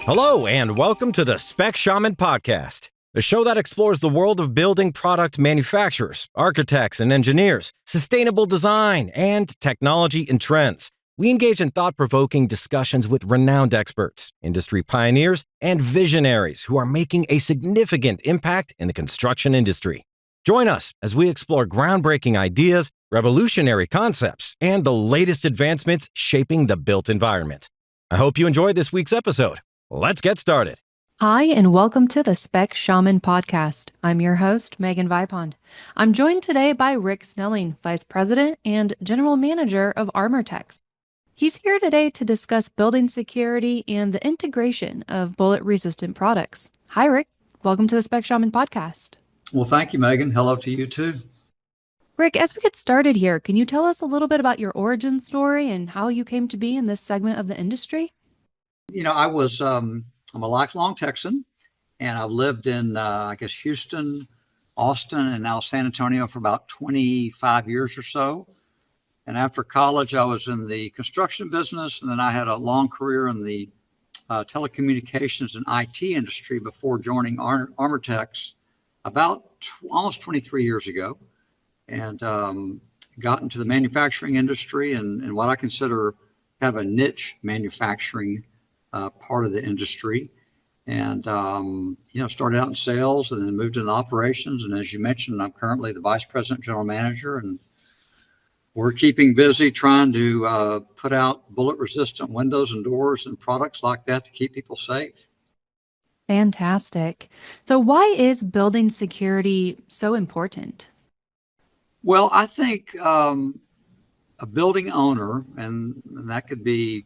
Hello, and welcome to the Spec Shaman Podcast, the show that explores the world of building product manufacturers, architects, and engineers, sustainable design, and technology and trends. We engage in thought-provoking discussions with renowned experts, industry pioneers, and visionaries who are making a significant impact in the construction industry. Join us as we explore groundbreaking ideas, revolutionary concepts, and the latest advancements shaping the built environment. I hope you enjoyed this week's episode. Let's get started. Hi, and welcome to the Spec Shaman Podcast. I'm your host, Megan Vipond. I'm joined today by Rick Snelling, Vice President and General Manager of Armortex. He's here today to discuss building security and the integration of bullet-resistant products. Hi, Rick. Welcome to the Spec Shaman Podcast. Well, thank you, Megan. Hello to you, too. Rick, as we get started here, can you tell us a little bit about your origin story and how you came to be in this segment of the industry? You know, I'm a lifelong Texan, and I've lived in, Houston, Austin, and now San Antonio for about 25 years or so. And after college, I was in the construction business, and then I had a long career in the telecommunications and IT industry before joining Armortex about almost 23 years ago, and got into the manufacturing industry and what I consider kind of a niche manufacturing part of the industry, and started out in sales and then moved into operations. And as you mentioned, I'm currently the vice president general manager, and we're keeping busy trying to put out bullet resistant windows and doors and products like that to keep people safe. Fantastic. So why is building security so important? Well, I think a building owner, and that could be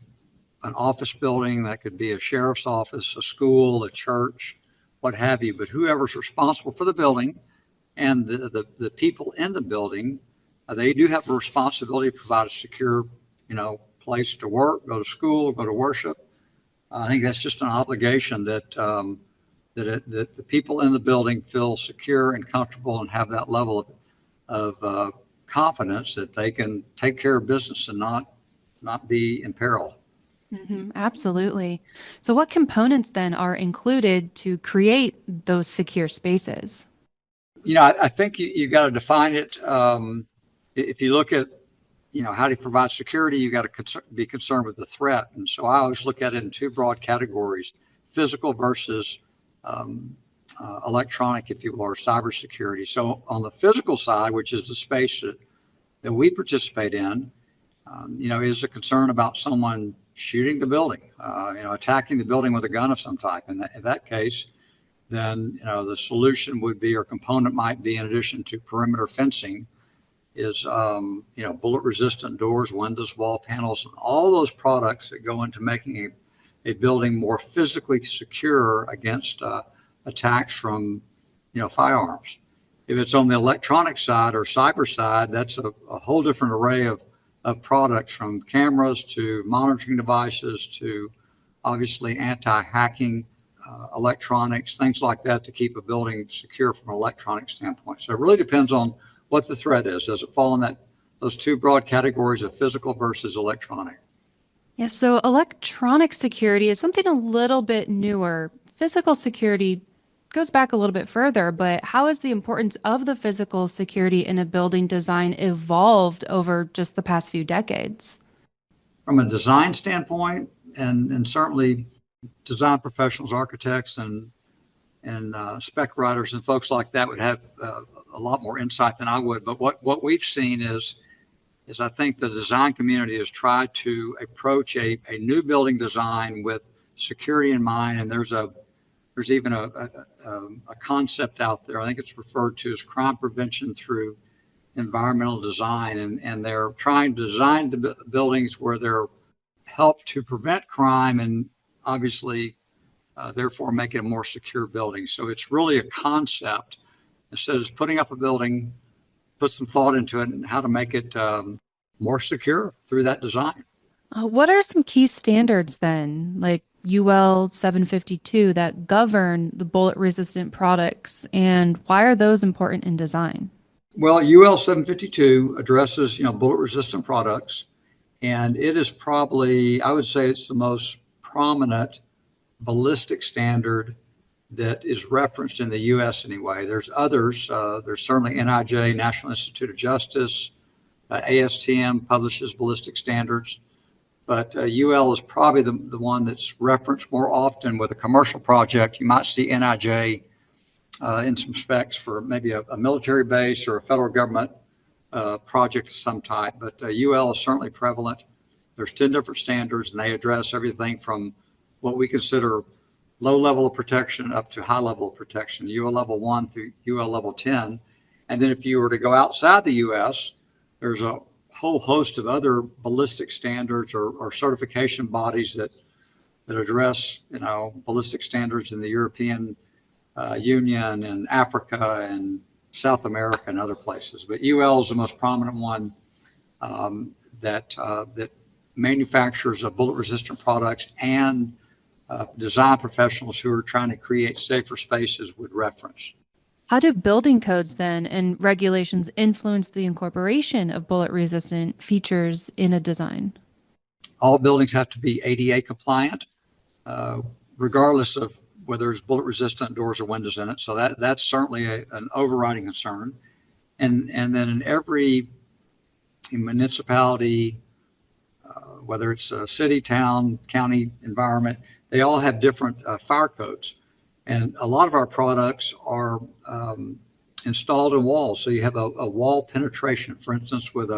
an office building, that could be a sheriff's office, a school, a church, what have you, but whoever's responsible for the building and the people in the building, they do have a responsibility to provide a secure, place to work, go to school, go to worship. I think that's just an obligation that the people in the building feel secure and comfortable and have that level of confidence that they can take care of business and not be in peril. Absolutely. So what components then are included to create those secure spaces? I think you got to define it. If you look at, how to provide security, you got to be concerned with the threat. And so I always look at it in two broad categories: physical versus electronic, if you will, or cybersecurity. So on the physical side, which is the space that we participate in, is a concern about someone shooting the building, attacking the building with a gun of some type. And in that case, then, the solution would be, or component might be, in addition to perimeter fencing, is, bullet resistant doors, windows, wall panels, and all those products that go into making a building more physically secure against attacks from, firearms. If it's on the electronic side or cyber side, that's a whole different array of products, from cameras to monitoring devices to obviously anti-hacking electronics, things like that, to keep a building secure from an electronic standpoint. So it really depends on what the threat is. Does it fall in those two broad categories of physical versus electronic? Yeah, so electronic security is something a little bit newer. Physical security goes back a little bit further, but how has the importance of the physical security in a building design evolved over just the past few decades? From a design standpoint, and certainly design professionals, architects, and spec writers and folks like that would have a lot more insight than I would. But what we've seen is I think the design community has tried to approach a new building design with security in mind, and there's even a concept out there. I think it's referred to as crime prevention through environmental design, and they're trying to design the buildings where they're help to prevent crime and obviously therefore make it a more secure building. So it's really a concept. Instead of just putting up a building, put some thought into it and how to make it more secure through that design. What are some key standards then, like UL 752, that govern the bullet-resistant products, and why are those important in design? Well, UL 752 addresses, bullet-resistant products, and it is probably, I would say, it's the most prominent ballistic standard that is referenced in the U.S. anyway. There's others. There's certainly NIJ, National Institute of Justice. ASTM publishes ballistic standards. But UL is probably the one that's referenced more often with a commercial project. You might see NIJ in some specs for maybe a military base or a federal government project of some type. But UL is certainly prevalent. There's 10 different standards, and they address everything from what we consider low level of protection up to high level of protection, UL level 1 through UL level 10. And then if you were to go outside the U.S., there's a whole host of other ballistic standards or certification bodies that address, ballistic standards in the European Union and Africa and South America and other places. But UL is the most prominent one that manufacturers of bullet-resistant products and design professionals who are trying to create safer spaces would reference. How do building codes then and regulations influence the incorporation of bullet-resistant features in a design? All buildings have to be ADA compliant, regardless of whether there's bullet-resistant doors or windows in it. So that's certainly an overriding concern. And then in every municipality, whether it's a city, town, county environment, they all have different fire codes. And a lot of our products are installed in walls. So you have a wall penetration, for instance, with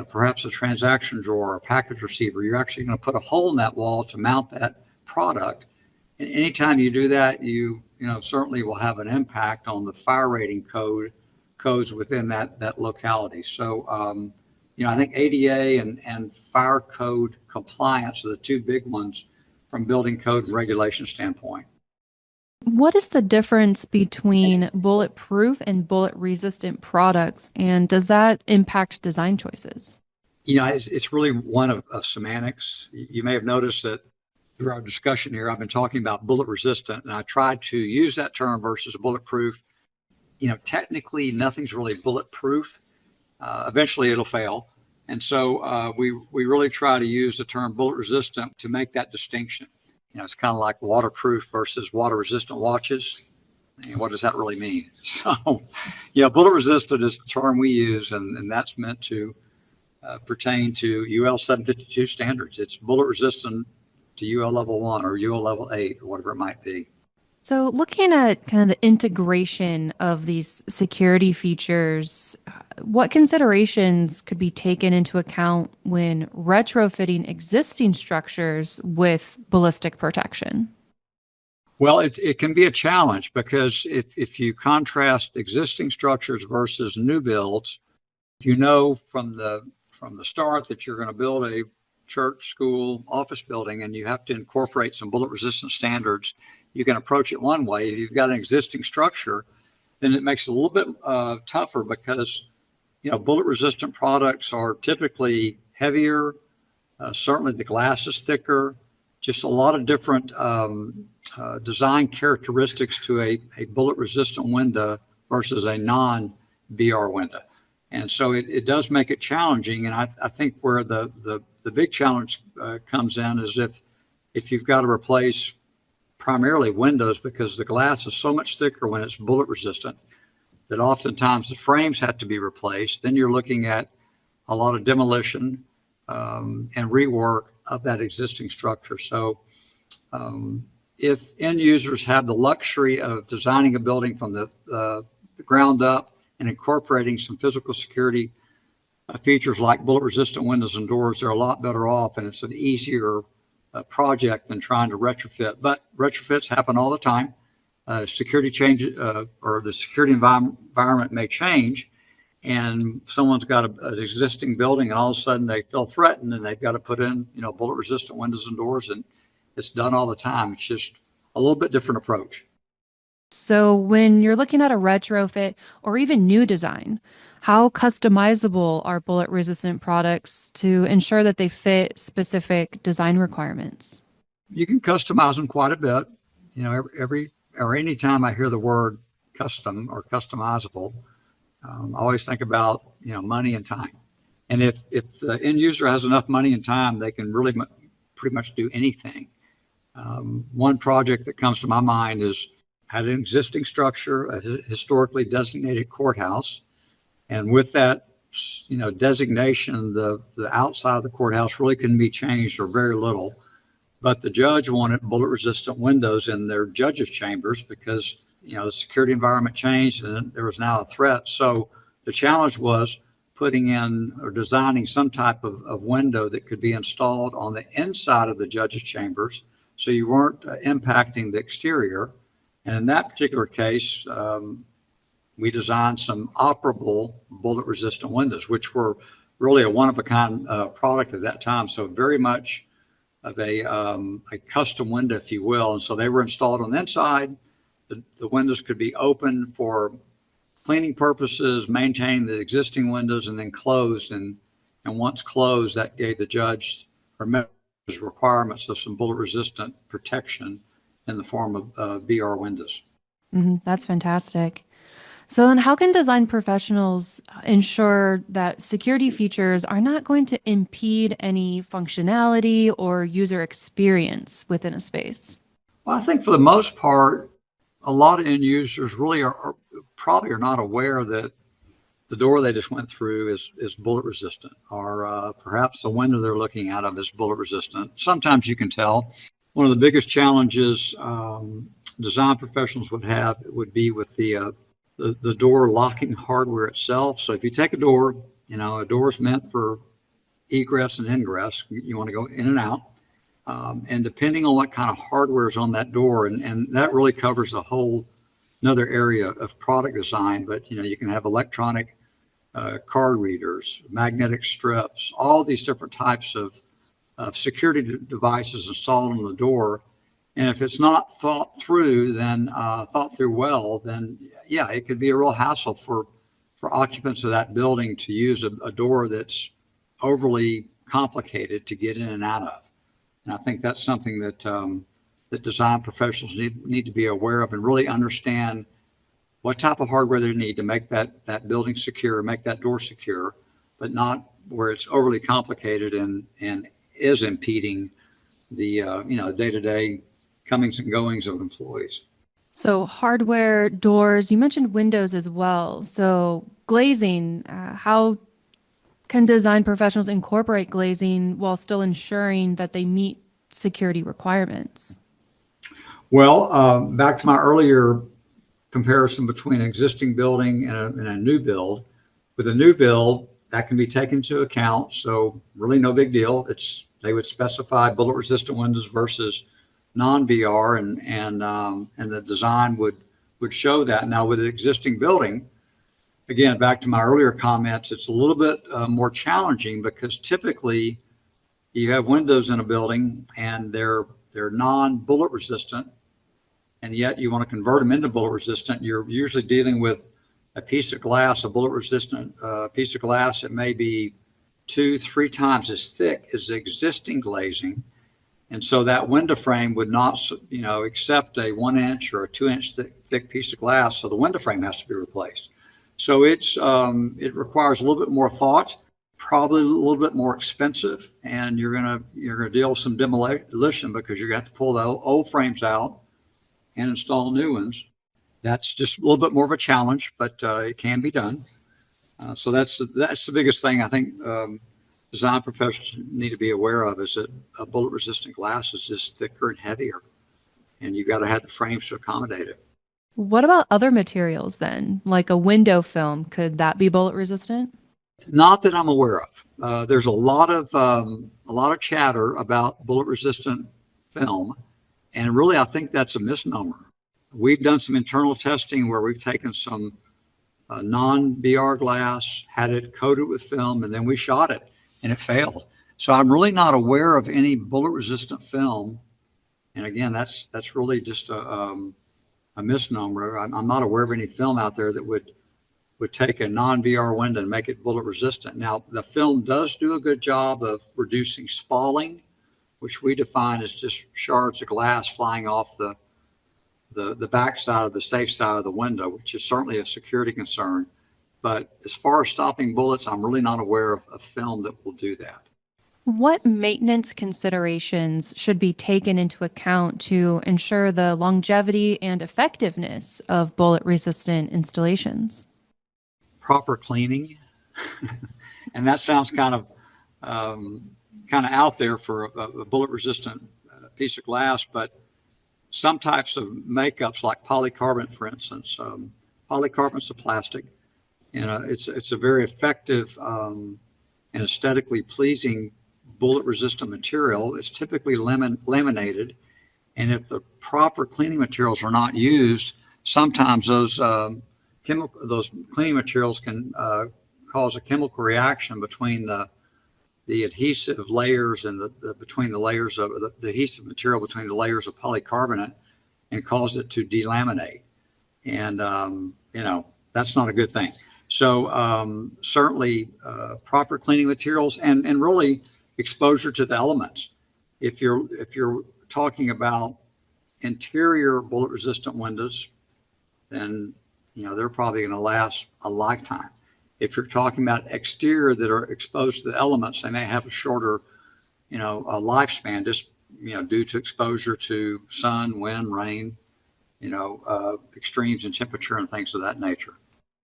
perhaps a transaction drawer or a package receiver. You're actually going to put a hole in that wall to mount that product. And anytime you do that, you certainly will have an impact on the fire rating codes within that locality. So, I think ADA and fire code compliance are the two big ones from building code and regulation standpoint. What is the difference between bulletproof and bullet-resistant products, and does that impact design choices? It's really one of semantics. You may have noticed that through our discussion here, I've been talking about bullet-resistant, and I tried to use that term versus bulletproof. Technically, nothing's really bulletproof. Eventually, it'll fail. And so we really try to use the term bullet-resistant to make that distinction. It's kind of like waterproof versus water-resistant watches. And what does that really mean? So, bullet-resistant is the term we use, and that's meant to pertain to UL 752 standards. It's bullet-resistant to UL level 1 or UL level 8 or whatever it might be. So looking at kind of the integration of these security features, what considerations could be taken into account when retrofitting existing structures with ballistic protection? Well, it can be a challenge because if you contrast existing structures versus new builds, if you know from the start that you're going to build a church, school, office building, and you have to incorporate some bullet-resistant standards, you can approach it one way. If you've got an existing structure, then it makes it a little bit tougher because, bullet-resistant products are typically heavier. Certainly the glass is thicker. Just a lot of different design characteristics to a bullet-resistant window versus a non-BR window. And so it does make it challenging. And I think where the big challenge comes in is if you've got to replace primarily windows, because the glass is so much thicker when it's bullet resistant that oftentimes the frames have to be replaced. Then you're looking at a lot of demolition and rework of that existing structure. So if end users have the luxury of designing a building from the ground up and incorporating some physical security features like bullet resistant windows and doors, they're a lot better off, and it's an easier project than trying to retrofit. But retrofits happen all the time. Security change or the security environment may change, and someone's got an existing building, and all of a sudden they feel threatened, and they've got to put in bullet resistant windows and doors, and it's done all the time. It's just a little bit different approach. So when you're looking at a retrofit or even new design, how customizable are bullet-resistant products to ensure that they fit specific design requirements? You can customize them quite a bit. Anytime I hear the word custom or customizable, I always think about money and time. And if the end user has enough money and time, they can really pretty much do anything. One project that comes to my mind is had an existing structure, a historically designated courthouse. And with that, designation, the outside of the courthouse really couldn't be changed or very little. But the judge wanted bullet resistant windows in their judges' chambers because, the security environment changed and there was now a threat. So the challenge was putting in or designing some type of window that could be installed on the inside of the judges' chambers so you weren't impacting the exterior. And in that particular case, we designed some operable bullet resistant windows, which were really a one-of-a-kind product at that time. So very much of a custom window, if you will. And so they were installed on the inside. The windows could be open for cleaning purposes, maintaining the existing windows, and then closed. And once closed, that gave the judge or members requirements of some bullet resistant protection in the form of BR windows. That's fantastic. So then how can design professionals ensure that security features are not going to impede any functionality or user experience within a space? Well, I think for the most part, a lot of end users really are probably not aware that the door they just went through is bullet resistant, or perhaps the window they're looking out of is bullet resistant. Sometimes you can tell. One of the biggest challenges design professionals would be with the door locking hardware itself. So if you take a door, a door is meant for egress and ingress. You want to go in and out. And depending on what kind of hardware is on that door, and that really covers another area of product design, but you can have electronic card readers, magnetic strips, all these different types of security devices installed on the door. And if it's not thought through well, then yeah, it could be a real hassle for occupants of that building to use a door that's overly complicated to get in and out of. And I think that's something that design professionals need to be aware of and really understand what type of hardware they need to make that building secure, make that door secure, but not where it's overly complicated and is impeding the day-to-day comings and goings of employees. So hardware, doors, you mentioned windows as well. So glazing, how can design professionals incorporate glazing while still ensuring that they meet security requirements? Well, back to my earlier comparison between an existing building and a new build. With a new build, that can be taken into account. So really no big deal. They would specify bullet resistant windows versus non-BR, and the design would show that. Now with an existing building, again, back to my earlier comments, it's a little bit more challenging because typically you have windows in a building and they're non-bullet resistant, and yet you want to convert them into bullet resistant. You're usually dealing with a piece of glass, a bullet resistant piece of glass that may be 2-3 times as thick as the existing glazing. And so that window frame would not, accept a 1 inch or a 2 inch thick piece of glass. So the window frame has to be replaced. So it requires a little bit more thought, probably a little bit more expensive, and you're gonna deal with some demolition because you're gonna have to pull the old frames out and install new ones. That's just a little bit more of a challenge, but it can be done. So that's the biggest thing I think design professionals need to be aware of, is that a bullet resistant glass is just thicker and heavier, and you've got to have the frames to accommodate it. What about other materials then, like a window film? Could that be bullet resistant? Not that I'm aware of. There's a lot of chatter about bullet resistant film, and really I think that's a misnomer. We've done some internal testing where we've taken some non-BR glass, had it coated with film, and then we shot it, and it failed. So I'm really not aware of any bullet resistant film. And again, that's really just a misnomer. I'm not aware of any film out there that would take a non-BR window and make it bullet resistant. Now, the film does do a good job of reducing spalling, which we define as just shards of glass flying off the back side of the safe side of the window, which is certainly a security concern. But as far as stopping bullets, I'm really not aware of a film that will do that. What maintenance considerations should be taken into account to ensure the longevity and effectiveness of bullet-resistant installations? Proper cleaning, and that sounds kind of out there for a bullet-resistant piece of glass, but some types of makeups like polycarbonate, for instance, polycarbonate's a plastic, and it's a very effective and aesthetically pleasing bullet-resistant material. It's typically laminated, and if the proper cleaning materials are not used, sometimes those cleaning materials can cause a chemical reaction between the adhesive layers and between the layers of the adhesive material between the layers of polycarbonate, and cause it to delaminate. And that's not a good thing. So certainly proper cleaning materials and really exposure to the elements. If you're talking about interior bullet resistant windows, then they're probably going to last a lifetime. If you're talking about exterior that are exposed to the elements, they may have a shorter a lifespan, just due to exposure to sun, wind, rain, extremes in temperature and things of that nature.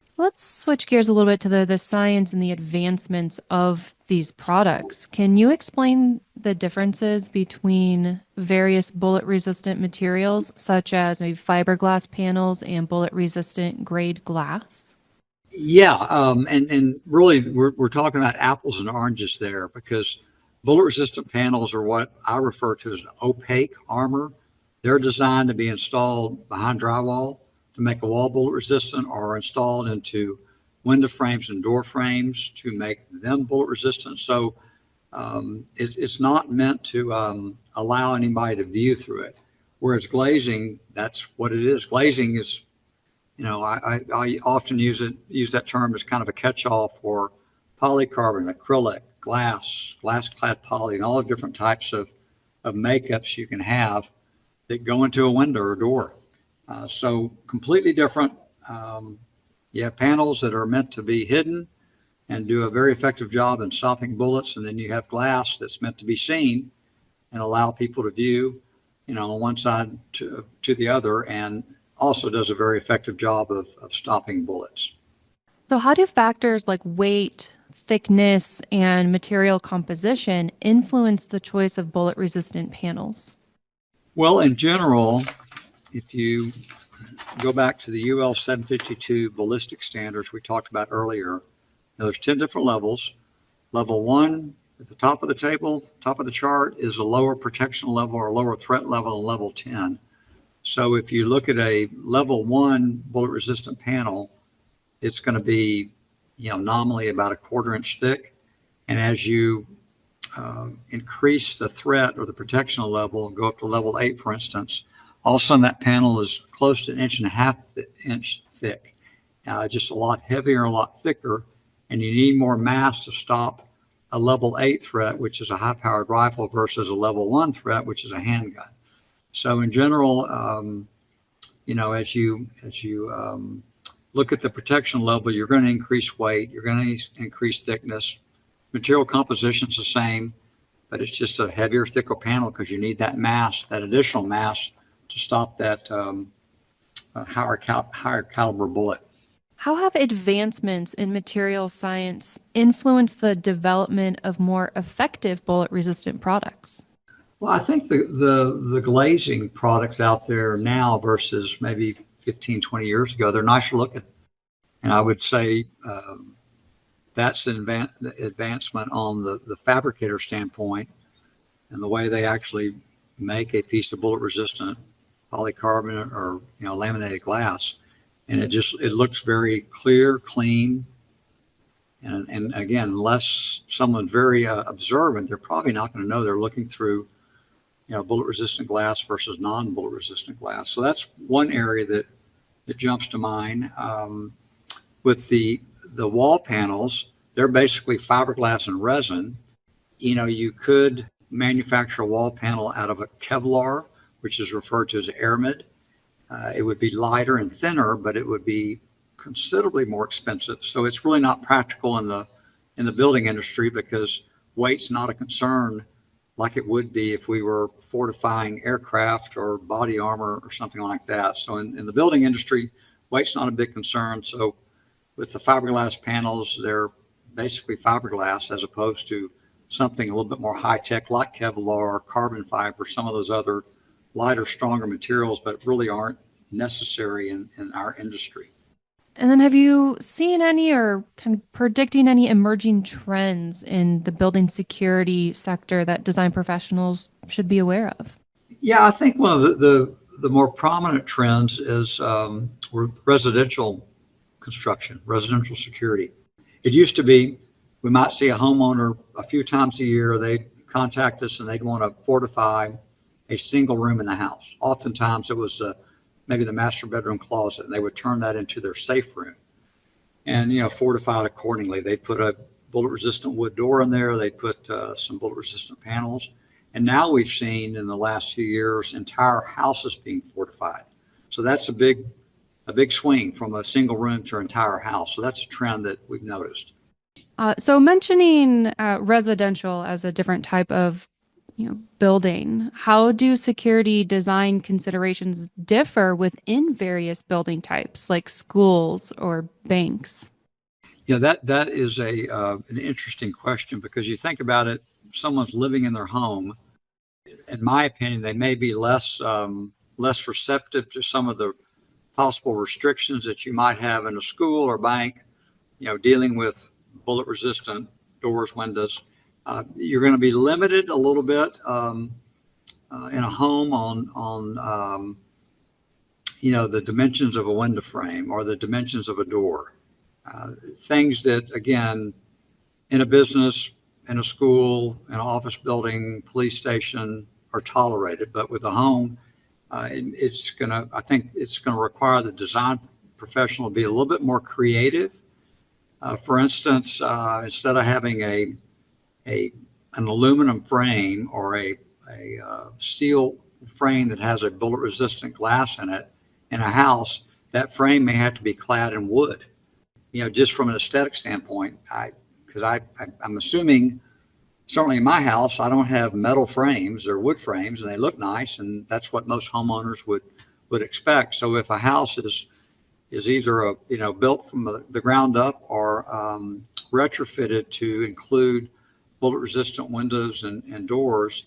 So let's switch gears a little bit to the science and the advancements of these products. Can you explain the differences between various bullet-resistant materials, such as maybe fiberglass panels and bullet-resistant grade glass? Yeah, and really we're talking about apples and oranges there, because bullet-resistant panels are what I refer to as opaque armor. They're designed to be installed behind drywall to make a wall bullet resistant, or installed into window frames and door frames to make them bullet resistant. So it's not meant to allow anybody to view through it. Whereas glazing, that's what it is. Glazing is, I often use that term as kind of a catch-all for polycarbonate, acrylic, glass-clad poly, and all the different types of makeups you can have that go into a window or door. So completely different. You have panels that are meant to be hidden and do a very effective job in stopping bullets, and then you have glass that's meant to be seen and allow people to view, on one side to the other, and also does a very effective job of stopping bullets. So how do factors like weight, thickness, and material composition influence the choice of bullet-resistant panels? Well, in general, if you go back to the UL 752 ballistic standards we talked about earlier, there's 10 different levels. Level 1 at the top of the table, top of the chart, is a lower protection level or lower threat level than level 10. So if you look at a level 1 bullet resistant panel, it's going to be nominally about a 1/4 inch thick. And as you increase the threat or the protection level, go up to level 8, for instance, all of a sudden that panel is close to 1.5 inch thick, just a lot heavier, a lot thicker, and you need more mass to stop a level 8 threat, which is a high-powered rifle, versus a level 1 threat, which is a handgun. So in general, as you look at the protection level, you're going to increase weight, you're going to increase thickness. Material composition is the same, but it's just a heavier, thicker panel because you need that mass, that additional mass, to stop that higher caliber bullet. How have advancements in material science influenced the development of more effective bullet-resistant products? Well, I think the glazing products out there now versus maybe 15, 20 years ago, they're nicer looking. And I would say that's an advancement on the fabricator standpoint and the way they actually make a piece of bullet-resistant polycarbonate or laminated glass, and it looks very clear, clean, and again, unless someone's very observant, they're probably not going to know they're looking through bullet-resistant glass versus non-bullet-resistant glass. So that's one area that jumps to mind. With the wall panels, they're basically fiberglass and resin. You could manufacture a wall panel out of a Kevlar, which is referred to as aramid. It would be lighter and thinner, but it would be considerably more expensive. So it's really not practical in the building industry, because weight's not a concern like it would be if we were fortifying aircraft or body armor or something like that. So in the building industry, weight's not a big concern. So with the fiberglass panels, they're basically fiberglass as opposed to something a little bit more high tech like Kevlar, carbon fiber, some of those other lighter, stronger materials, but really aren't necessary in our industry. And then have you seen any or kind of predicting any emerging trends in the building security sector that design professionals should be aware of? Yeah, I think one of the more prominent trends is residential construction, residential security. It used to be we might see a homeowner a few times a year. They'd contact us and they'd want to fortify a single room in the house. Oftentimes it was maybe the master bedroom closet, and they would turn that into their safe room and, fortify it accordingly. They'd put a bullet resistant wood door in there. They'd put some bullet resistant panels. And now we've seen in the last few years entire houses being fortified. So that's a big swing from a single room to an entire house. So that's a trend that we've noticed. So mentioning residential as a different type of building, how do security design considerations differ within various building types like schools or banks? Yeah, that is an interesting question, because you think about it, someone's living in their home. In my opinion, they may be less receptive to some of the possible restrictions that you might have in a school or bank, dealing with bullet resistant doors, windows. You're going to be limited a little bit in a home on the dimensions of a window frame or the dimensions of a door. Things that, again, in a business, in a school, in an office building, police station are tolerated. But with a home, I think it's going to require the design professional to be a little bit more creative. For instance, instead of having an aluminum frame or a steel frame that has a bullet resistant glass in it in a house, that frame may have to be clad in wood. Just from an aesthetic standpoint, I'm assuming, certainly in my house, I don't have metal frames or wood frames, and they look nice, and that's what most homeowners would expect. So if a house is either built from the ground up or retrofitted to include bullet resistant windows and doors,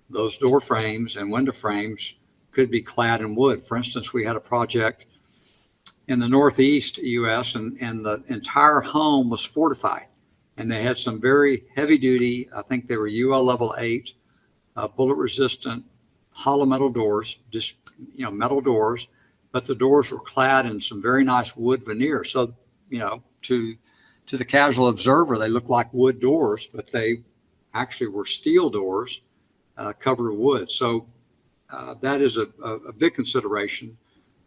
those door frames and window frames could be clad in wood. For instance, we had a project in the Northeast US, and the entire home was fortified, and they had some very heavy duty, I think they were UL level 8 bullet resistant hollow metal doors, just metal doors, but the doors were clad in some very nice wood veneer. So to the casual observer, they looked like wood doors, but they actually were steel doors covered with wood. So that is a big consideration,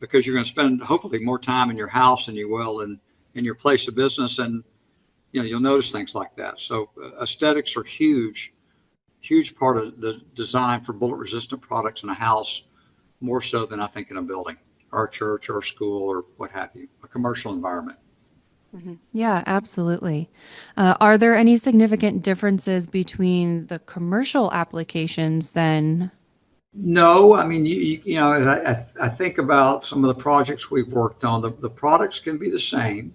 because you're going to spend hopefully more time in your house than you will in your place of business, and you'll notice things like that. So aesthetics are huge part of the design for bullet resistant products in a house, more so than I think in a building or a church or a school or what have you, a commercial environment. Mm-hmm. Yeah, absolutely. Are there any significant differences between the commercial applications then? No, I mean, I think about some of the projects we've worked on. The products can be the same.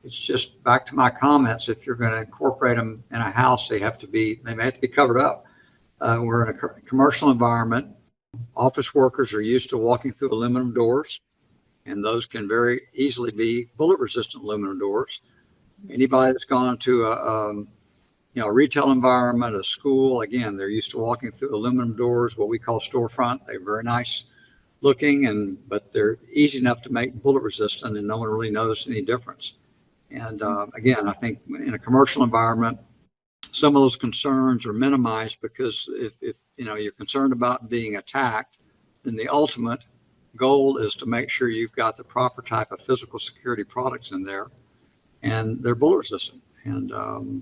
It's just back to my comments. If you're going to incorporate them in a house, they may have to be covered up. We're in a commercial environment. Office workers are used to walking through aluminum doors, and those can very easily be bullet resistant aluminum doors. Anybody that's gone into a retail environment, a school, again, they're used to walking through aluminum doors, what we call storefront. They're very nice looking, but they're easy enough to make bullet resistant, and no one really noticed any difference. And again, I think in a commercial environment, some of those concerns are minimized, because if you're concerned about being attacked, then the ultimate goal is to make sure you've got the proper type of physical security products in there, and they're bullet resistant. And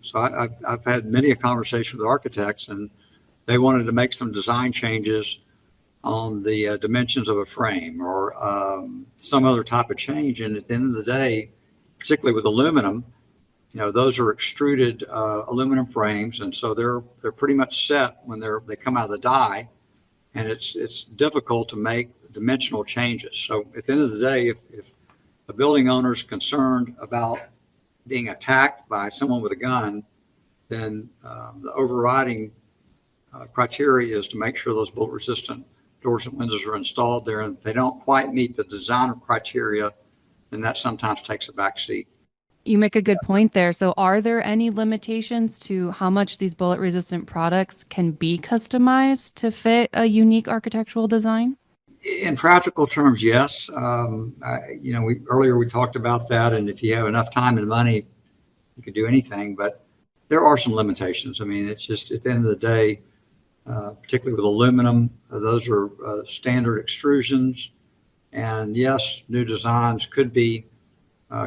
so I've had many a conversation with architects, and they wanted to make some design changes on the dimensions of a frame or some other type of change. And at the end of the day, particularly with aluminum, those are extruded aluminum frames, and so they're pretty much set when they come out of the die, and it's difficult to make dimensional changes. So at the end of the day, if a building owner is concerned about being attacked by someone with a gun, then the overriding criteria is to make sure those bullet resistant doors and windows are installed there, and if they don't quite meet the design criteria, then that sometimes takes a back seat. You make a good point there. So, are there any limitations to how much these bullet resistant products can be customized to fit a unique architectural design? In practical terms, yes. Earlier we talked about that, and if you have enough time and money, you can do anything. But there are some limitations. I mean, it's just at the end of the day, particularly with aluminum, those are standard extrusions, and yes, new designs could be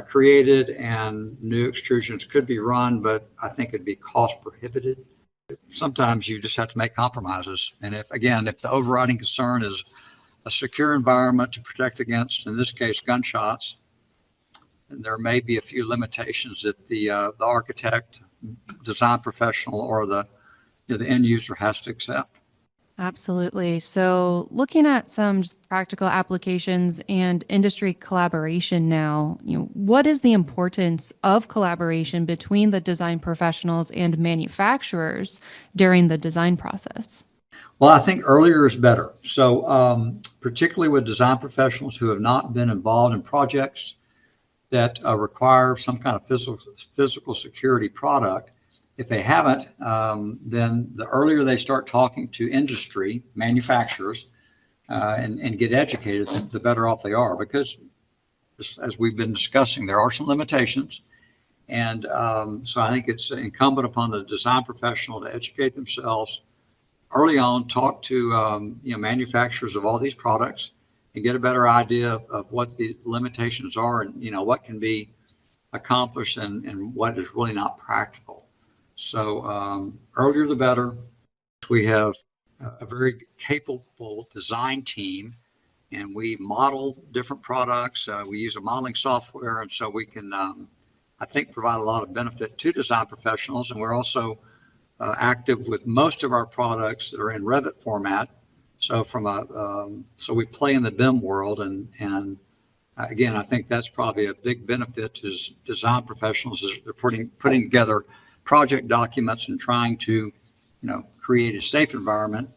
created and new extrusions could be run, but I think it'd be cost prohibitive. Sometimes you just have to make compromises. And if the overriding concern is a secure environment to protect against, in this case, gunshots, and there may be a few limitations that the architect, design professional, or the end user has to accept. Absolutely. So, looking at some just practical applications and industry collaboration now, what is the importance of collaboration between the design professionals and manufacturers during the design process? Well, I think earlier is better. So, particularly with design professionals who have not been involved in projects that require some kind of physical security product, if they haven't, then the earlier they start talking to industry manufacturers and get educated, the better off they are. Because, as we've been discussing, there are some limitations. And so I think it's incumbent upon the design professional to educate themselves early on, talk to manufacturers of all these products, and get a better idea of what the limitations are, and what can be accomplished and what is really not practical. So earlier the better. We have a very capable design team, and we model different products. We use a modeling software, and so we can, I think, provide a lot of benefit to design professionals. And we're also active with most of our products that are in Revit format. So so we play in the BIM world, and again, I think that's probably a big benefit to design professionals is they're putting together project documents and trying to, create a safe environment.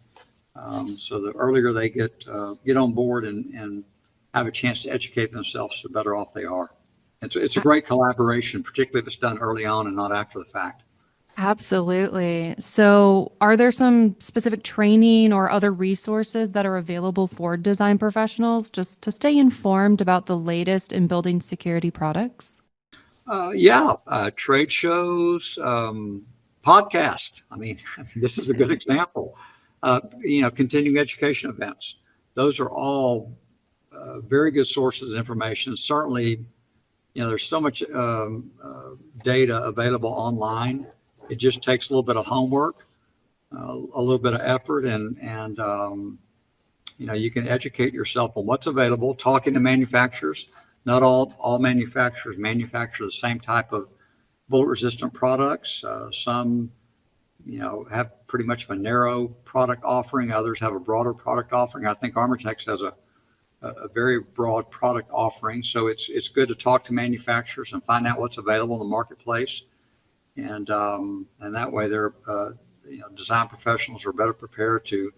So the earlier they get on board and have a chance to educate themselves, the better off they are. It's a great collaboration, particularly if it's done early on and not after the fact. Absolutely. So, are there some specific training or other resources that are available for design professionals just to stay informed about the latest in building security products? Trade shows, podcast. I mean, this is a good example. Continuing education events. Those are all very good sources of information. Certainly, there's so much data available online. It just takes a little bit of homework, a little bit of effort, and you can educate yourself on what's available. Talking to manufacturers. Not all manufacturers manufacture the same type of bullet-resistant products. Some, have pretty much of a narrow product offering. Others have a broader product offering. I think Armortex has a very broad product offering. So it's good to talk to manufacturers and find out what's available in the marketplace. And that way, they're design professionals are better prepared to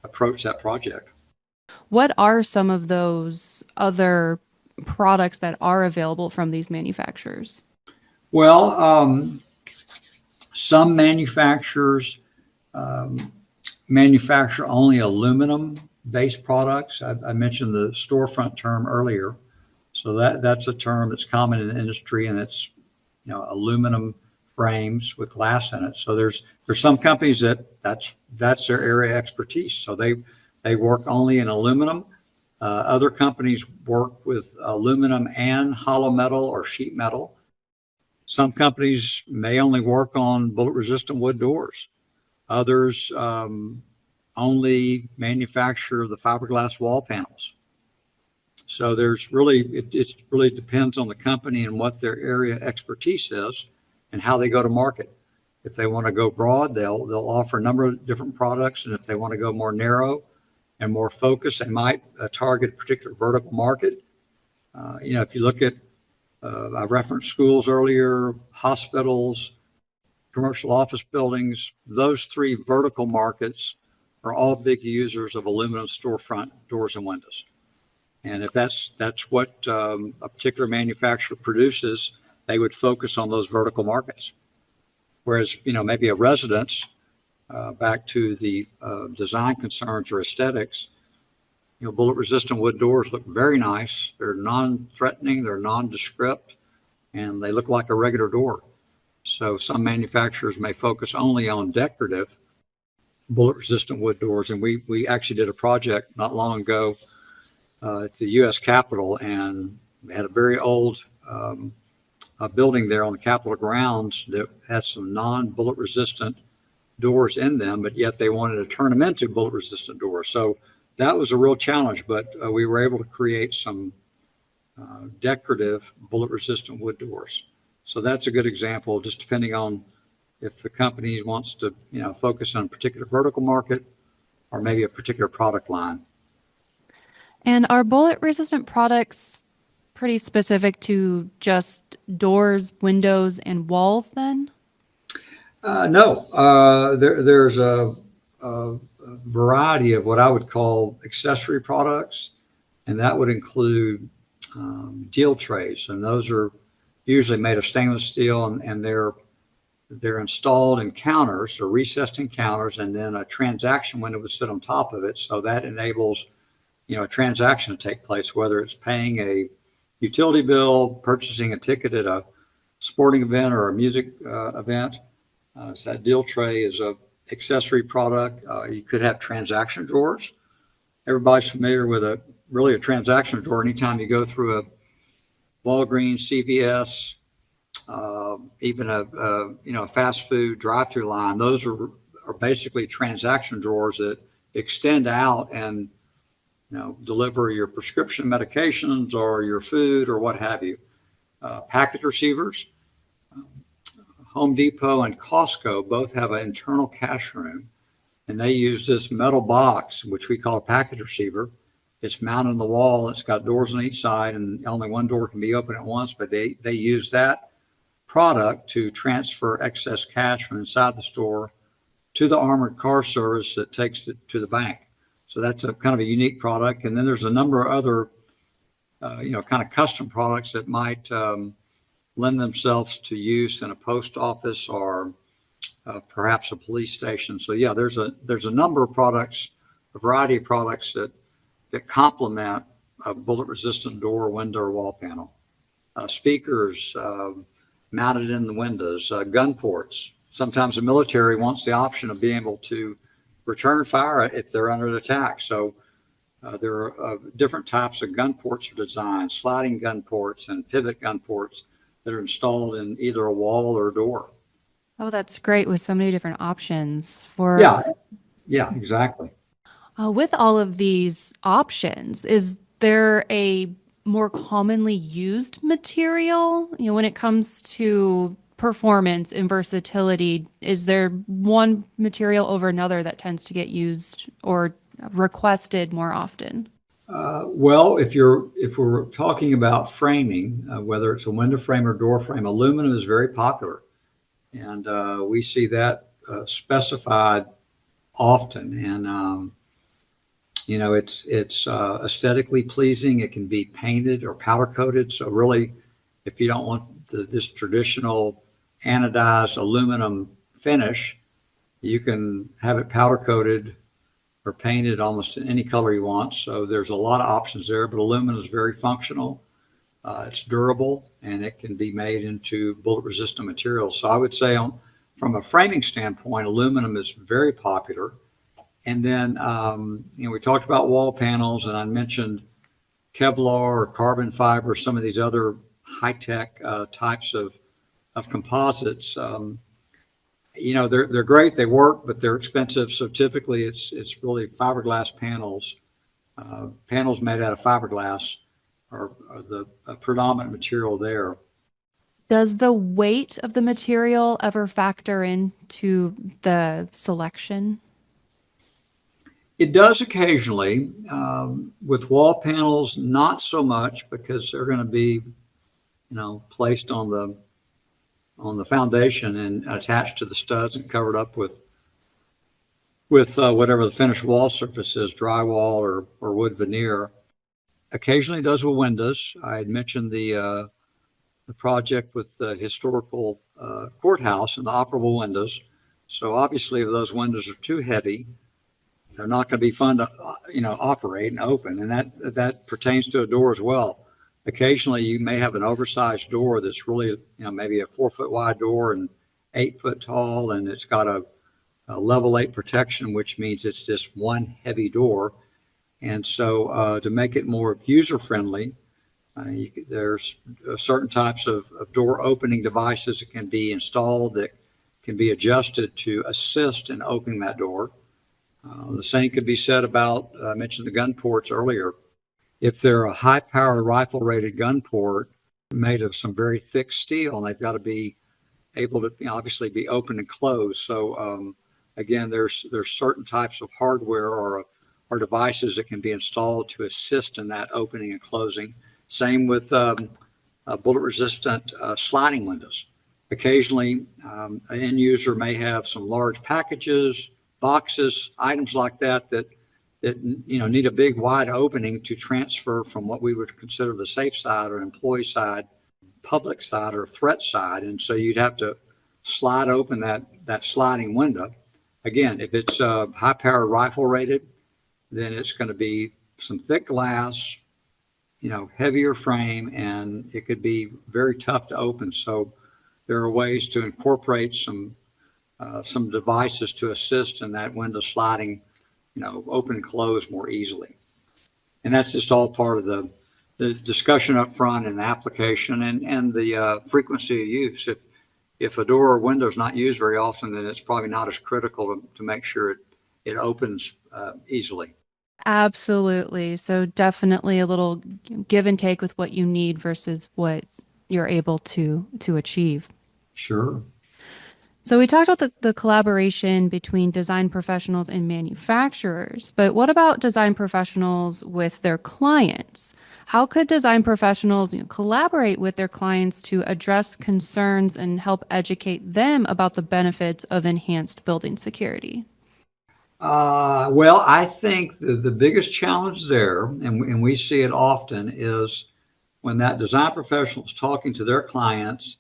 approach that project. What are some of those other products that are available from these manufacturers? Well, some manufacturers manufacture only aluminum-based products. I mentioned the storefront term earlier, so that's a term that's common in the industry, and it's aluminum frames with glass in it. So there's some companies that's their area of expertise. So they work only in aluminum. Other companies work with aluminum and hollow metal or sheet metal. Some companies may only work on bullet-resistant wood doors. Others only manufacture the fiberglass wall panels. So it really depends on the company and what their area expertise is. and how they go to market. If they want to go broad, they'll offer a number of different products, and if they want to go more narrow and more focused, they might target a particular vertical market. If you look at, I referenced schools earlier, hospitals, commercial office buildings, those three vertical markets are all big users of aluminum storefront doors and windows. And if that's what a particular manufacturer produces, they would focus on those vertical markets. Whereas, maybe a residence, back to the design concerns or aesthetics, bullet resistant wood doors look very nice. They're non-threatening, they're nondescript, and they look like a regular door. So some manufacturers may focus only on decorative bullet resistant wood doors. And we actually did a project not long ago at the U.S. Capitol, and we had a very old building there on the Capitol grounds that had some non-bullet resistant doors in them, but yet they wanted to turn them into bullet resistant doors. So that was a real challenge, but we were able to create some decorative bullet resistant wood doors. So that's a good example, just depending on if the company wants to, focus on a particular vertical market or maybe a particular product line. And are bullet resistant products pretty specific to just doors, windows, and walls then? No, there's a variety of what I would call accessory products, and that would include deal trays, and those are usually made of stainless steel, and they're installed in counters or recessed in counters, and then a transaction window would sit on top of it, so that enables a transaction to take place, whether it's paying a utility bill, purchasing a ticket at a sporting event or a music event. So that deal tray is a accessory product. You could have transaction drawers. Everybody's familiar with a transaction drawer. Anytime you go through a Walgreens, CVS, even a fast food drive-through line, those are basically transaction drawers that extend out and deliver your prescription medications or your food or what have you. Packet receivers. Home Depot and Costco both have an internal cash room, and they use this metal box, which we call a packet receiver. It's mounted on the wall. It's got doors on each side, and only one door can be open at once, but they use that product to transfer excess cash from inside the store to the armored car service that takes it to the bank. So that's a kind of a unique product. And then there's a number of other, kind of custom products that might lend themselves to use in a post office or perhaps a police station. So yeah, there's a number of products, a variety of products that complement a bullet resistant door, window, or wall panel. Speakers mounted in the windows, gun ports. Sometimes the military wants the option of being able to return fire if they're under attack. So there are different types of gun ports are designed, sliding gun ports and pivot gun ports that are installed in either a wall or a door. Oh, that's great with so many different options for. Yeah, exactly. With all of these options, is there a more commonly used material? When it comes to performance and versatility, is there one material over another that tends to get used or requested more often? Well, if we're talking about framing, whether it's a window frame or door frame, aluminum is very popular, and we see that specified often. And it's aesthetically pleasing. It can be painted or powder coated. So really, if you don't want this traditional anodized aluminum finish, you can have it powder coated or painted almost in any color you want. So there's a lot of options there, but aluminum is very functional. It's durable, and it can be made into bullet resistant materials. So I would say from a framing standpoint, aluminum is very popular. And then, we talked about wall panels, and I mentioned Kevlar or carbon fiber, some of these other high-tech types of composites. They're great, they work, but they're expensive. So typically it's really fiberglass panels. Panels made out of fiberglass are the predominant material there. Does the weight of the material ever factor into the selection? It does occasionally. With wall panels, not so much because they're going to be, placed on the foundation and attached to the studs and covered up with whatever the finished wall surface is, drywall or wood veneer. Occasionally does with windows. I had mentioned the project with the historical courthouse and the operable windows. So obviously, if those windows are too heavy, they're not going to be fun to operate and open, and that pertains to a door as well. Occasionally, you may have an oversized door that's really maybe a 4 foot wide door and 8 foot tall, and it's got a level 8 protection, which means it's just one heavy door. And so to make it more user friendly, there's certain types of door opening devices that can be installed that can be adjusted to assist in opening that door. The same could be said about, I mentioned the gun ports earlier. If they're a high-powered rifle-rated gun port made of some very thick steel, and they've got to be able to obviously be open and closed. So again, there's certain types of hardware or devices that can be installed to assist in that opening and closing. Same with bullet-resistant sliding windows. Occasionally, an end user may have some large packages, boxes, items like that need a big wide opening to transfer from what we would consider the safe side or employee side, public side or threat side. And so you'd have to slide open that sliding window. Again, if it's high power rifle rated, then it's going to be some thick glass, heavier frame, and it could be very tough to open. So there are ways to incorporate some devices to assist in that window sliding, open and close more easily. And that's just all part of the discussion up front and the application and the frequency of use. If a door or window is not used very often, then it's probably not as critical to make sure it opens easily. Absolutely. So definitely a little give and take with what you need versus what you're able to achieve. Sure. So we talked about the collaboration between design professionals and manufacturers, but what about design professionals with their clients? How could design professionals collaborate with their clients to address concerns and help educate them about the benefits of enhanced building security? Well, I think the biggest challenge there, and we see it often, is when that design professional is talking to their clients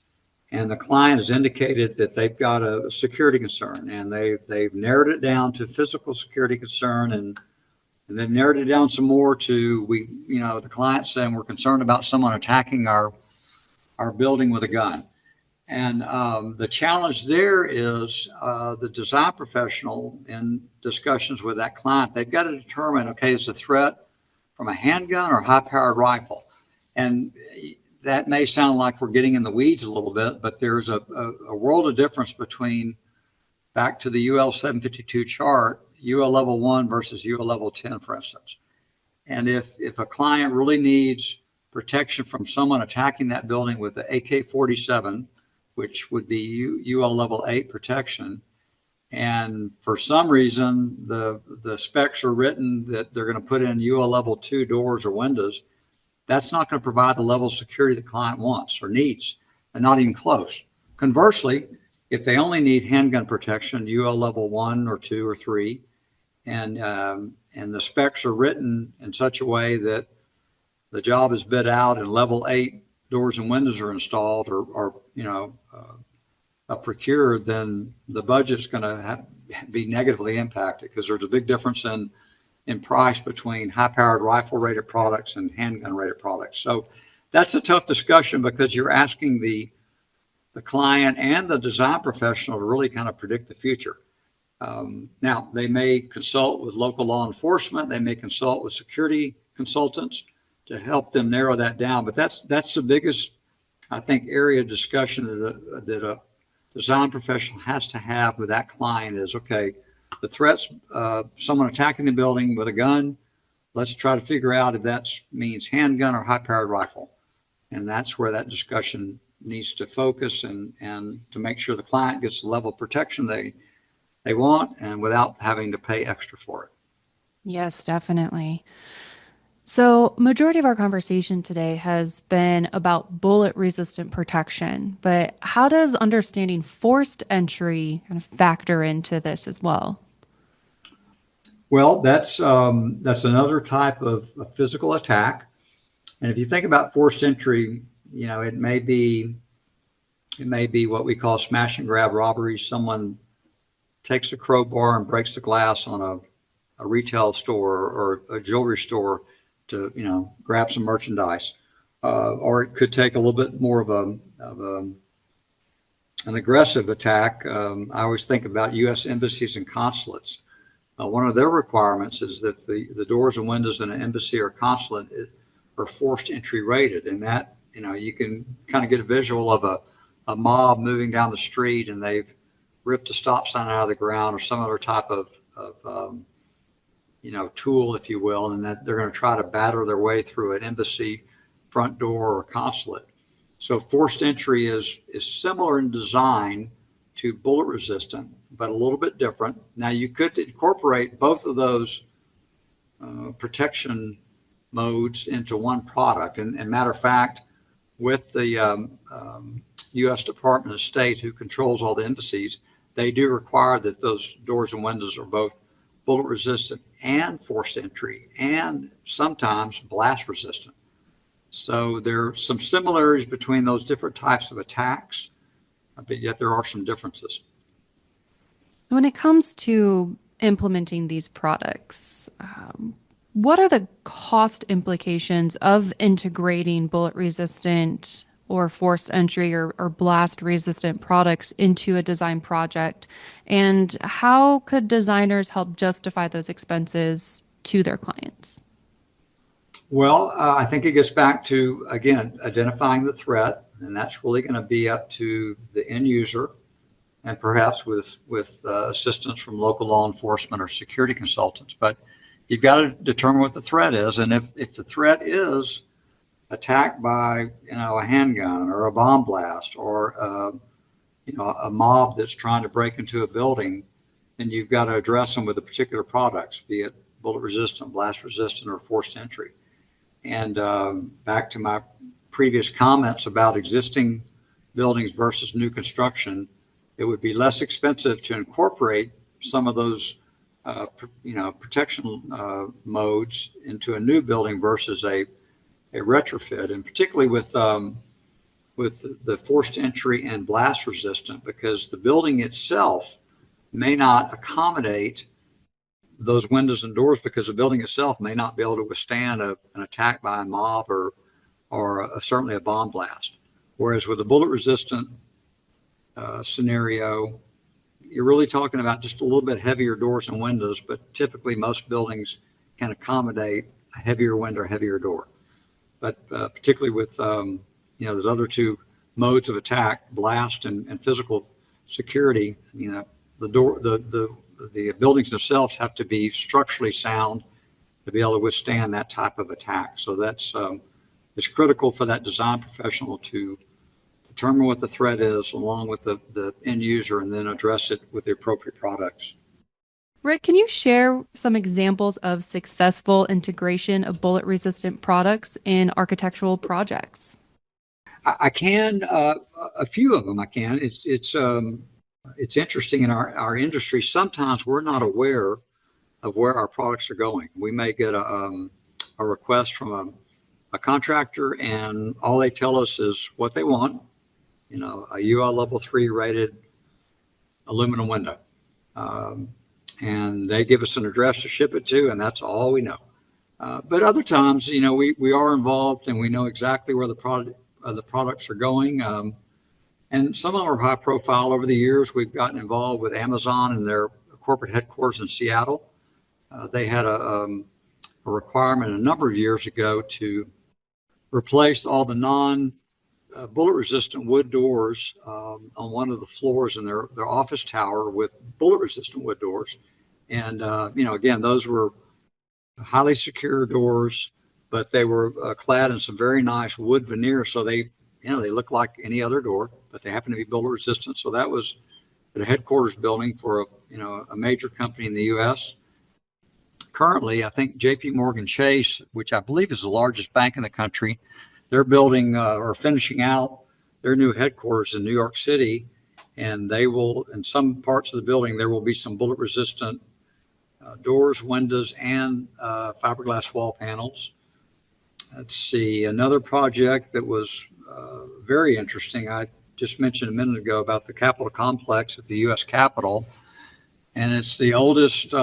and the client has indicated that they've got a security concern and they've narrowed it down to physical security concern and they've narrowed it down some more to the client saying we're concerned about someone attacking our building with a gun. And the challenge there is the design professional in discussions with that client, they've got to determine, okay, is the threat from a handgun or high-powered rifle? And that may sound like we're getting in the weeds a little bit, but there's a world of difference between, back to the UL 752 chart, UL level 1 versus UL level 10, for instance. And if a client really needs protection from someone attacking that building with the AK-47, which would be UL level 8 protection, and for some reason the specs are written that they're going to put in UL level 2 doors or windows, that's not going to provide the level of security the client wants or needs, and not even close. Conversely, if they only need handgun protection, UL level 1 or 2 or 3, and the specs are written in such a way that the job is bid out and level 8 doors and windows are installed or procured, then the budget's going to be negatively impacted because there's a big difference in price between high-powered rifle-rated products and handgun-rated products. So that's a tough discussion because you're asking the client and the design professional to really kind of predict the future. Now, they may consult with local law enforcement. They may consult with security consultants to help them narrow that down. But that's the biggest, I think, area of discussion that a design professional has to have with that client is, okay, the threats, someone attacking the building with a gun, let's try to figure out if that means handgun or high-powered rifle. And that's where that discussion needs to focus and to make sure the client gets the level of protection they want and without having to pay extra for it. Yes, definitely. So, majority of our conversation today has been about bullet resistant protection, but how does understanding forced entry kind of factor into this as well? Well, that's another type of physical attack. And if you think about forced entry, it may be what we call smash and grab robbery. Someone takes a crowbar and breaks the glass on a retail store or a jewelry store to grab some merchandise, or it could take a little bit more of an aggressive attack. I always think about U.S. embassies and consulates. One of their requirements is that the doors and windows in an embassy or consulate are forced entry rated, and that you can kind of get a visual of a mob moving down the street and they've ripped a stop sign out of the ground or some other type of tool, if you will, and that they're going to try to batter their way through an embassy front door or consulate. So forced entry is similar in design to bullet resistant, but a little bit different. Now you could incorporate both of those protection modes into one product. And matter of fact, with the U.S. Department of State, who controls all the embassies, they do require that those doors and windows are both bullet resistant and forced entry, and sometimes blast resistant. So there are some similarities between those different types of attacks, but yet there are some differences. When it comes to implementing these products, what are the cost implications of integrating bullet resistant or forced entry or blast resistant products into a design project? And how could designers help justify those expenses to their clients? Well, I think it gets back to, again, identifying the threat, and that's really going to be up to the end user and perhaps with assistance from local law enforcement or security consultants. But you've got to determine what the threat is. And if the threat is attacked by, a handgun or a bomb blast or, a mob that's trying to break into a building, then you've got to address them with the particular products, be it bullet resistant, blast resistant, or forced entry. And back to my previous comments about existing buildings versus new construction, it would be less expensive to incorporate some of those, protection modes into a new building versus a retrofit, and particularly with the forced entry and blast resistant, because the building itself may not accommodate those windows and doors because the building itself may not be able to withstand an attack by a mob or certainly a bomb blast. Whereas with a bullet resistant scenario, you're really talking about just a little bit heavier doors and windows, but typically most buildings can accommodate a heavier window or heavier door. But particularly with those other two modes of attack, blast and physical security, the buildings themselves have to be structurally sound to be able to withstand that type of attack. So that's it's critical for that design professional to determine what the threat is along with the end user and then address it with the appropriate products. Rick, can you share some examples of successful integration of bullet resistant products in architectural projects? I can, a few of them I can. It's interesting in our industry. Sometimes we're not aware of where our products are going. We may get a request from a contractor, and all they tell us is what they want, a UL level 3 rated aluminum window. And they give us an address to ship it to, and that's all we know. But other times, we are involved and we know exactly where the products are going. And some of them are high profile. Over the years, we've gotten involved with Amazon and their corporate headquarters in Seattle. They had a requirement a number of years ago to replace all the bullet resistant wood doors on one of the floors in their office tower with bullet resistant wood doors. And, again, those were highly secure doors, but they were clad in some very nice wood veneer. So they they look like any other door, but they happen to be bullet resistant. So that was the headquarters building for a major company in the U.S. Currently, I think J.P. Morgan Chase, which I believe is the largest bank in the country, they're building or finishing out their new headquarters in New York City, and they will, in some parts of the building, there will be some bullet resistant doors, windows, and fiberglass wall panels. Let's see, another project that was very interesting. I just mentioned a minute ago about the Capitol complex at the U.S. Capitol, and it's the oldest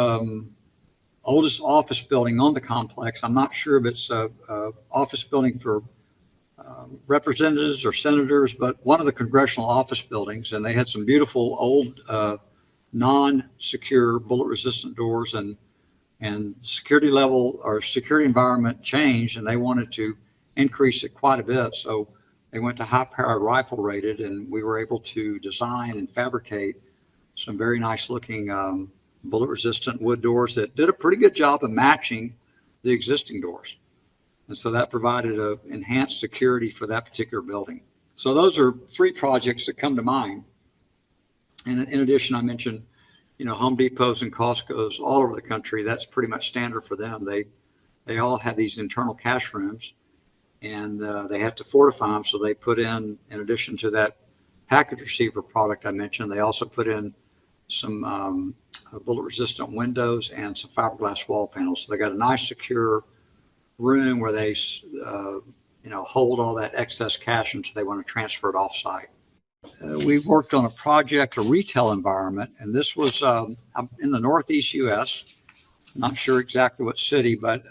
office building on the complex. I'm not sure if it's a office building for representatives or senators, but one of the congressional office buildings, and they had some beautiful old non-secure bullet-resistant doors, and security level or security environment changed, and they wanted to increase it quite a bit. So they went to high-powered rifle rated, and we were able to design and fabricate some very nice looking bullet-resistant wood doors that did a pretty good job of matching the existing doors. And so that provided a enhanced security for that particular building. So those are three projects that come to mind. And in addition, I mentioned, Home Depots and Costco's all over the country. That's pretty much standard for them. They all have these internal cash rooms, and they have to fortify them. So they put in addition to that package receiver product I mentioned, they also put in some bullet-resistant windows and some fiberglass wall panels. So they got a nice secure room where they hold all that excess cash until they want to transfer it off-site. We worked on a retail environment, and this was in the Northeast U.S. Not sure exactly what city, but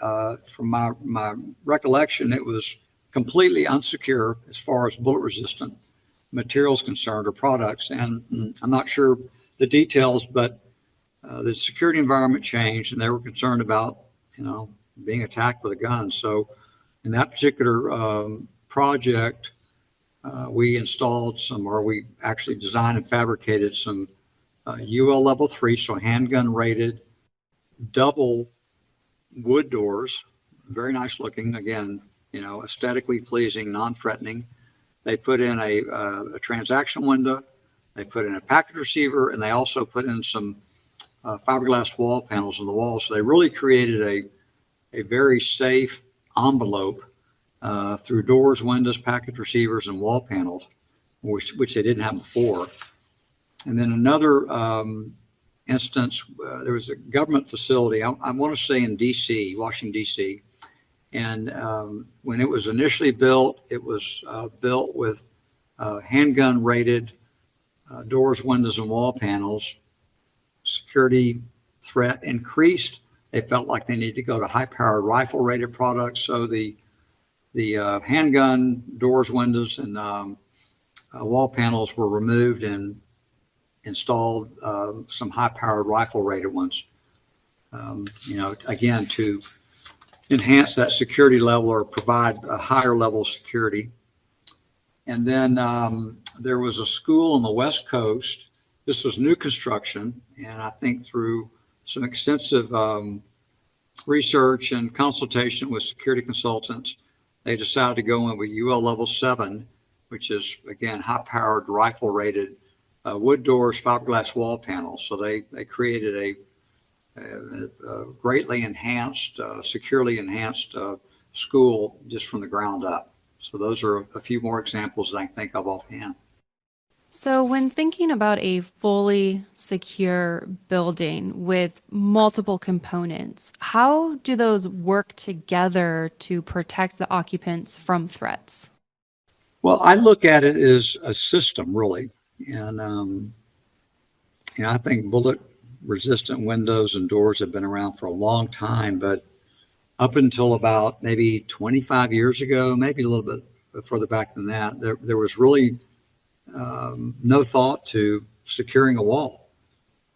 from my recollection, it was completely unsecure as far as bullet-resistant materials concerned or products. And I'm not sure the details, but the security environment changed, and they were concerned about being attacked with a gun. So in that particular project, we actually designed and fabricated some UL level 3, so handgun rated double wood doors, very nice looking, again, aesthetically pleasing, non-threatening. They put in a transaction window, they put in a packet receiver, and they also put in some fiberglass wall panels on the wall. So they really created a very safe envelope through doors, windows, packet receivers, and wall panels, which they didn't have before. And then another instance, there was a government facility, I want to say in D.C., Washington, D.C., and when it was initially built, it was built with handgun rated doors, windows, and wall panels. Security threat increased. They felt like they needed to go to high-powered rifle-rated products. So the handgun doors, windows, and wall panels were removed and installed some high-powered rifle-rated ones. Again, to enhance that security level or provide a higher level of security. And then there was a school on the West Coast. This was new construction, and I think through some extensive research and consultation with security consultants, they decided to go in with UL level 7, which is, again, high-powered rifle-rated wood doors, fiberglass wall panels. So they created a greatly enhanced, securely enhanced school just from the ground up. So those are a few more examples that I can think of offhand. So when thinking about a fully secure building with multiple components, how do those work together to protect the occupants from threats? Well, I look at it as a system, really. And, I think bullet-resistant windows and doors have been around for a long time, but up until about maybe 25 years ago, maybe a little bit further back than that, there was really no thought to securing a wall.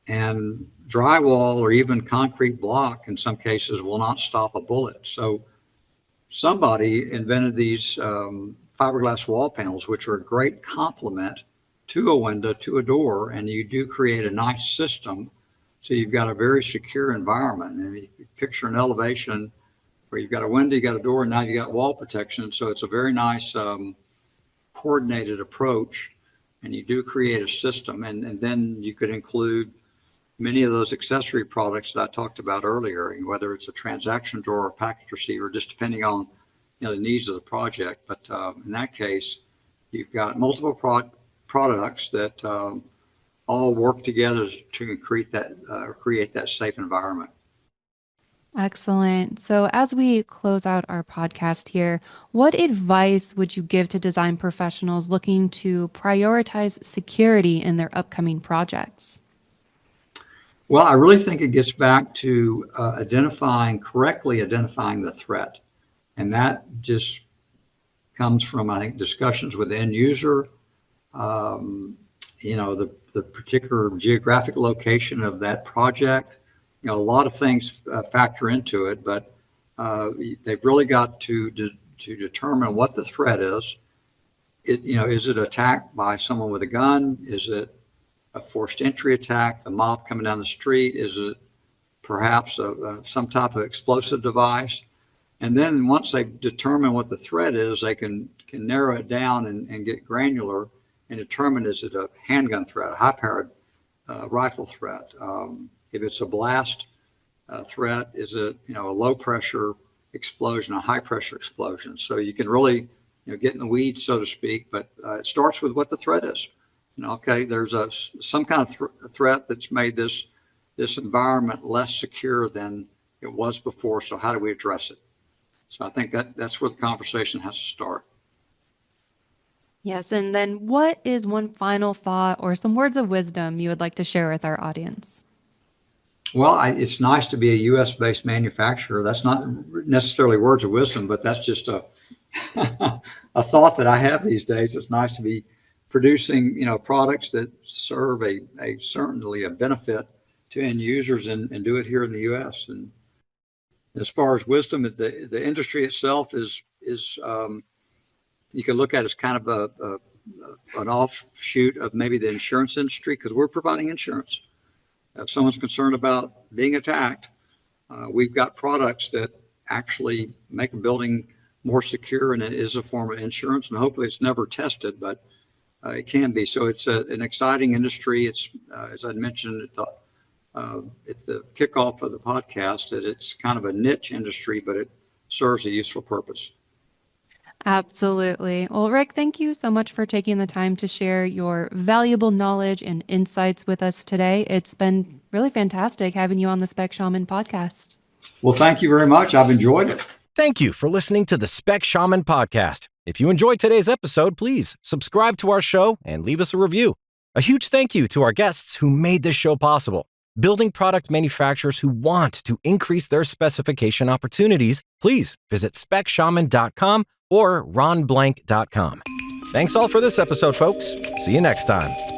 And drywall or even concrete block in some cases will not stop a bullet. So somebody invented these fiberglass wall panels, which are a great complement to a window, to a door, and you do create a nice system. So you've got a very secure environment. And if you picture an elevation where you've got a window, you got a door, and now you got wall protection. So it's a very nice coordinated approach and you do create a system, and then you could include many of those accessory products that I talked about earlier, whether it's a transaction drawer or package receiver, just depending on the needs of the project. But in that case, you've got multiple products that all work together to create that safe environment. Excellent. So, as we close out our podcast here, what advice would you give to design professionals looking to prioritize security in their upcoming projects? Well, I really think it gets back to correctly identifying the threat. And that just comes from, I think, discussions with the end user, the particular geographic location of that project. A lot of things factor into it, but they've really got to determine what the threat is. Is it attack by someone with a gun? Is it a forced entry attack, the mob coming down the street? Is it perhaps some type of explosive device? And then once they determine what the threat is, they can narrow it down and get granular and determine, is it a handgun threat, a high-powered rifle threat? If it's a blast threat, is it a low-pressure explosion, a high-pressure explosion? So you can really get in the weeds, so to speak, but it starts with what the threat is. Okay, there's some kind of threat that's made this environment less secure than it was before, so how do we address it? So I think that's where the conversation has to start. Yes. And then what is one final thought or some words of wisdom you would like to share with our audience? Well, it's nice to be a U.S.-based manufacturer. That's not necessarily words of wisdom, but that's just a thought that I have these days. It's nice to be producing, products that serve certainly a benefit to end users and do it here in the U.S. And as far as wisdom, the industry itself is you can look at it as kind of an offshoot of maybe the insurance industry, because we're providing insurance. If someone's concerned about being attacked, we've got products that actually make a building more secure, and it is a form of insurance. And hopefully it's never tested, but it can be. So it's an exciting industry. It's, as I mentioned at the kickoff of the podcast, that it's kind of a niche industry, but it serves a useful purpose. Absolutely. Well, Rick, thank you so much for taking the time to share your valuable knowledge and insights with us today. It's been really fantastic having you on the Spec Shaman podcast. Well, thank you very much. I've enjoyed it. Thank you for listening to the Spec Shaman podcast. If you enjoyed today's episode, please subscribe to our show and leave us a review. A huge thank you to our guests who made this show possible. Building product manufacturers who want to increase their specification opportunities, please visit specshaman.com or ronblank.com. Thanks all for this episode, folks. See you next time.